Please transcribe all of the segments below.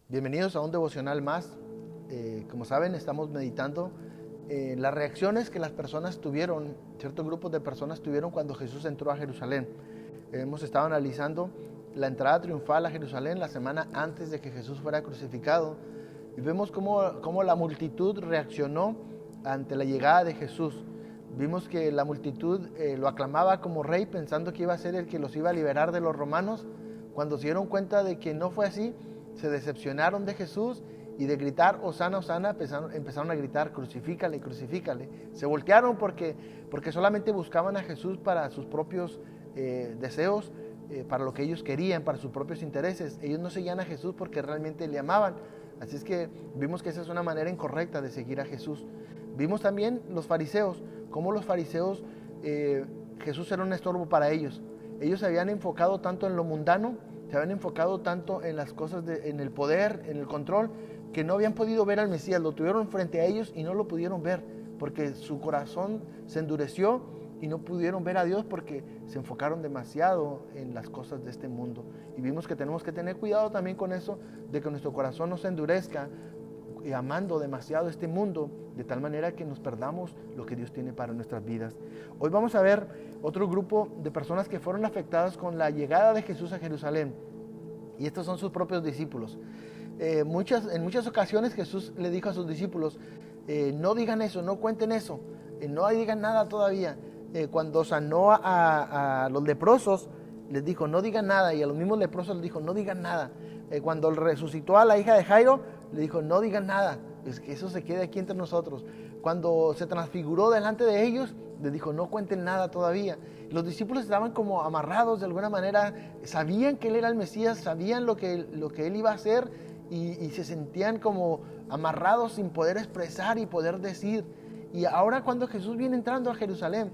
Bienvenidos a un devocional más. Como saben, estamos meditando en las reacciones que las personas tuvieron, ciertos grupos de personas tuvieron cuando Jesús entró a Jerusalén. Hemos estado analizando la entrada triunfal a Jerusalén la semana antes de que Jesús fuera crucificado y vemos cómo la multitud reaccionó ante la llegada de Jesús. Vimos que la multitud lo aclamaba como rey pensando que iba a ser el que los iba a liberar de los romanos. Cuando se dieron cuenta de que no fue así, se decepcionaron de Jesús y de gritar Hosana, Hosana, empezaron a gritar crucifícale, crucifícale. Se voltearon porque solamente buscaban a Jesús para sus propios deseos, para lo que ellos querían, para sus propios intereses. Ellos no seguían a Jesús porque realmente le amaban. Así es que vimos que esa es una manera incorrecta de seguir a Jesús. Vimos también los fariseos, cómo los fariseos, Jesús era un estorbo para ellos. Ellos se habían enfocado tanto en lo mundano, se habían enfocado tanto en las cosas, en el poder, en el control, que no habían podido ver al Mesías. Lo tuvieron frente a ellos y no lo pudieron ver, porque su corazón se endureció y no pudieron ver a Dios porque se enfocaron demasiado en las cosas de este mundo. Y vimos que tenemos que tener cuidado también con eso, de que nuestro corazón no se endurezca y amando demasiado este mundo, de tal manera que nos perdamos lo que Dios tiene para nuestras vidas. Hoy vamos a ver otro grupo de personas que fueron afectadas con la llegada de Jesús a Jerusalén, y estos son sus propios discípulos. En muchas ocasiones Jesús le dijo a sus discípulos, no digan eso, no cuenten eso, no digan nada todavía. Cuando sanó a los leprosos, les dijo, no digan nada, y a los mismos leprosos les dijo, no digan nada. Cuando resucitó a la hija de Jairo, le dijo, no digan nada, es que eso se quede aquí entre nosotros. Cuando se transfiguró delante de ellos, les dijo, no cuenten nada todavía. Los discípulos estaban como amarrados de alguna manera, sabían que Él era el Mesías, sabían lo que Él iba a hacer, y se sentían como amarrados sin poder expresar y poder decir. Y ahora cuando Jesús viene entrando a Jerusalén,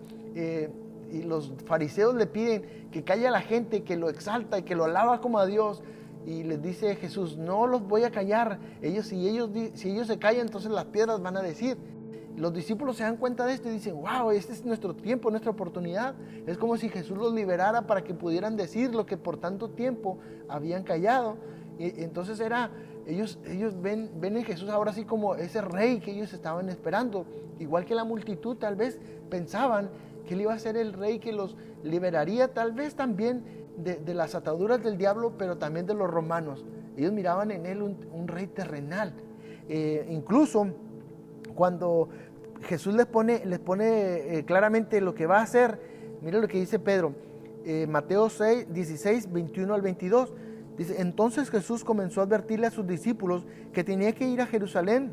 y los fariseos le piden que calle a la gente, que lo exalta y que lo alaba como a Dios, y les dice Jesús, no los voy a callar. Si ellos se callan, entonces las piedras van a decir. Los discípulos se dan cuenta de esto y dicen, wow, este es nuestro tiempo, nuestra oportunidad. Es como si Jesús los liberara para que pudieran decir lo que por tanto tiempo habían callado. Y entonces ellos ven en Jesús ahora sí como ese rey que ellos estaban esperando. Igual que la multitud tal vez pensaban que Él iba a ser el rey que los liberaría, tal vez también de las ataduras del diablo, pero también de los romanos. Ellos miraban en Él un rey terrenal. Incluso cuando Jesús les pone claramente lo que va a hacer, mira lo que dice Pedro, Mateo 6, 16, 21 al 22. Dice, entonces Jesús comenzó a advertirle a sus discípulos que tenía que ir a Jerusalén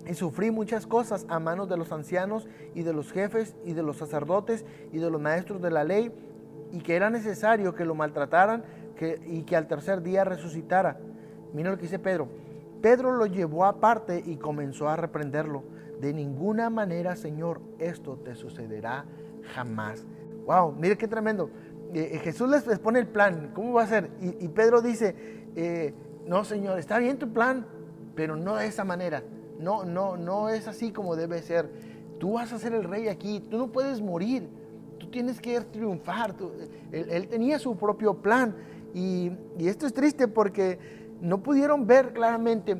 y sufrir muchas cosas a manos de los ancianos y de los jefes y de los sacerdotes y de los maestros de la ley, y que era necesario que lo maltrataran y que al tercer día resucitara. Mira lo que dice Pedro. Pedro lo llevó aparte y comenzó a reprenderlo. De ninguna manera, Señor, esto te sucederá jamás. Wow, mire qué tremendo. Jesús les pone el plan, ¿cómo va a ser? Y Pedro dice, no, Señor, está bien tu plan, pero no de esa manera. No es así como debe ser. Tú vas a ser el rey aquí, tú no puedes morir, tú tienes que triunfar. Él tenía su propio plan, y esto es triste porque no pudieron ver claramente,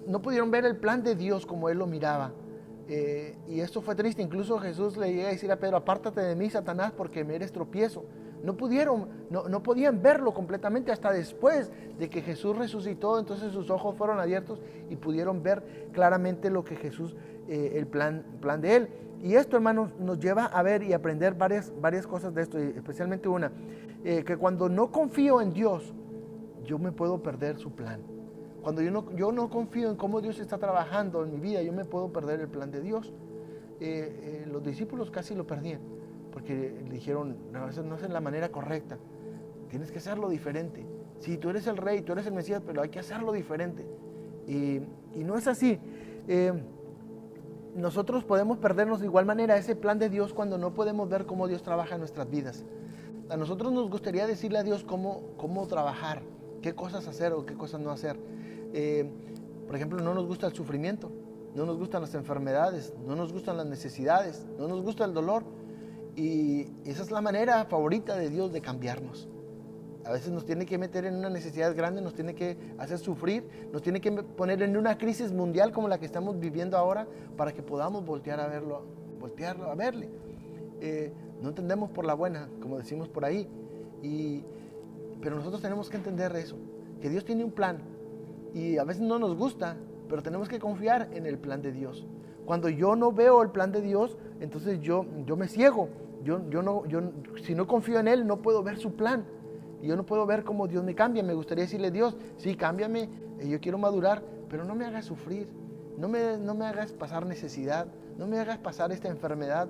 no pudieron ver el plan de Dios como Él lo miraba. Y esto fue triste. Incluso Jesús le llega a decir a Pedro, apártate de mí, Satanás, porque me eres tropiezo. No podían verlo completamente hasta después de que Jesús resucitó. Entonces sus ojos fueron abiertos y pudieron ver claramente lo que Jesús, el plan de Él. Y esto, hermanos, nos lleva a ver y aprender varias cosas de esto, especialmente una, que cuando no confío en Dios, yo me puedo perder su plan. Cuando yo no confío en cómo Dios está trabajando en mi vida, yo me puedo perder el plan de Dios. Los discípulos casi lo perdían, porque le dijeron, no, eso no es la manera correcta, tienes que hacerlo diferente. Sí, tú eres el rey, tú eres el Mesías, pero hay que hacerlo diferente. Y no es así. Nosotros podemos perdernos de igual manera ese plan de Dios cuando no podemos ver cómo Dios trabaja en nuestras vidas. A nosotros nos gustaría decirle a Dios cómo trabajar, qué cosas hacer o qué cosas no hacer. Por ejemplo, no nos gusta el sufrimiento, no nos gustan las enfermedades, no nos gustan las necesidades, no nos gusta el dolor, y esa es la manera favorita de Dios de cambiarnos. A veces nos tiene que meter en una necesidad grande, nos tiene que hacer sufrir, nos tiene que poner en una crisis mundial como la que estamos viviendo ahora para que podamos voltearlo a verle. No entendemos por la buena, como decimos por ahí, pero nosotros tenemos que entender eso, que Dios tiene un plan y a veces no nos gusta, pero tenemos que confiar en el plan de Dios. Cuando yo no veo el plan de Dios, entonces yo me ciego. Si no confío en Él, no puedo ver su plan. Y yo no puedo ver cómo Dios me cambia. Me gustaría decirle, Dios, sí, cámbiame, yo quiero madurar, pero no me hagas sufrir, no me hagas pasar necesidad, no me hagas pasar esta enfermedad.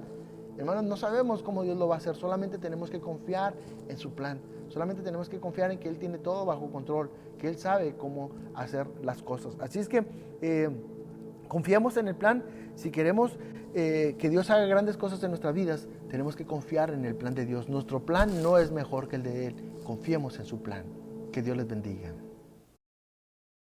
Hermanos, no sabemos cómo Dios lo va a hacer, solamente tenemos que confiar en su plan. Solamente tenemos que confiar en que Él tiene todo bajo control, que Él sabe cómo hacer las cosas. Así es que confiemos en el plan. Si queremos que Dios haga grandes cosas en nuestras vidas, tenemos que confiar en el plan de Dios. Nuestro plan no es mejor que el de Él. Confiemos en su plan. Que Dios les bendiga.